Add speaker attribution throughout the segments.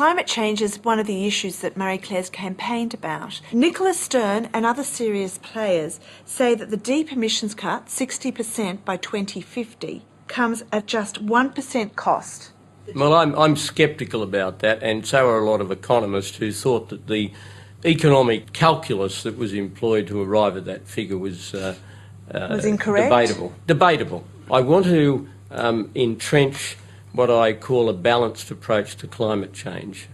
Speaker 1: Climate change is one of the issues that Marie-Claire's campaigned about. Nicola Stern and other serious players say that the deep emissions cut, 60% by 2050, comes at just 1% cost.
Speaker 2: Well, I'm sceptical about that, and so are a lot of economists who thought that the economic calculus that was employed to arrive at that figure was
Speaker 1: incorrect?
Speaker 2: Debatable. I want to entrench what I call a balanced approach to climate change.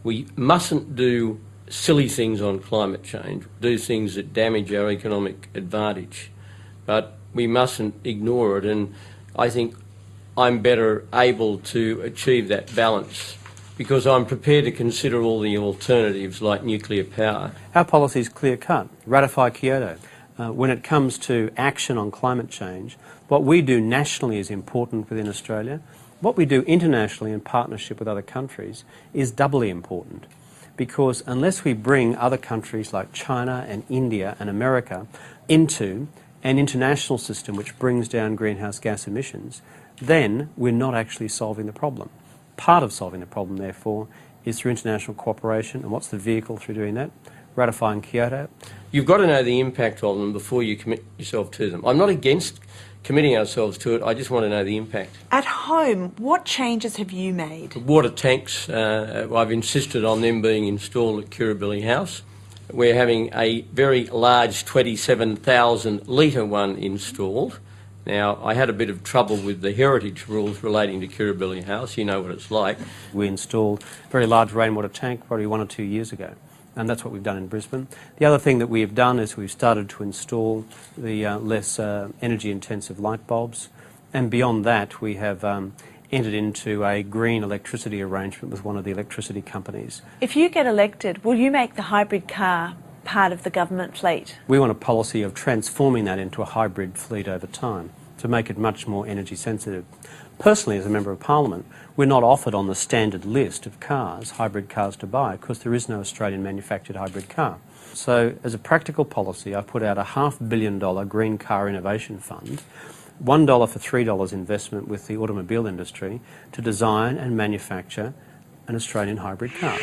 Speaker 2: We mustn't do silly things on climate change, do things that damage our economic advantage, but we mustn't ignore it, and I think I'm better able to achieve that balance because I'm prepared to consider all the alternatives like nuclear power.
Speaker 3: Our policy is clear-cut. Ratify Kyoto. When it comes to action on climate change, what we do nationally is important within Australia. What we do internationally in partnership with other countries is doubly important, because unless we bring other countries like China and India and America into an international system which brings down greenhouse gas emissions, then we're not actually solving the problem. Part of solving the problem, therefore, is through international cooperation. And what's the vehicle through doing that? Ratifying Kyoto.
Speaker 2: You've got to know the impact of them before you commit yourself to them. I'm not against committing ourselves to it, I just want to know the impact.
Speaker 1: At home, what changes have you made?
Speaker 2: Water tanks, I've insisted on them being installed at Kirribilli House. We're having a very large 27,000 litre one installed. Now, I had a bit of trouble with the heritage rules relating to Kirribilli House. You know what it's like.
Speaker 3: We installed a very large rainwater tank probably 1 or 2 years ago, and that's what we've done in Brisbane. The other thing that we have done is we've started to install the less energy-intensive light bulbs, and beyond that we have entered into a green electricity arrangement with one of the electricity companies.
Speaker 1: If you get elected, will you make the hybrid car part of the government fleet?
Speaker 3: We want a policy of transforming that into a hybrid fleet over time to make it much more energy sensitive. Personally, as a Member of Parliament, we're not offered on the standard list of cars, hybrid cars to buy, because there is no Australian manufactured hybrid car. So as a practical policy, I've put out a $500 million Green Car Innovation Fund, $1 for $3 investment with the automobile industry to design and manufacture an Australian hybrid car.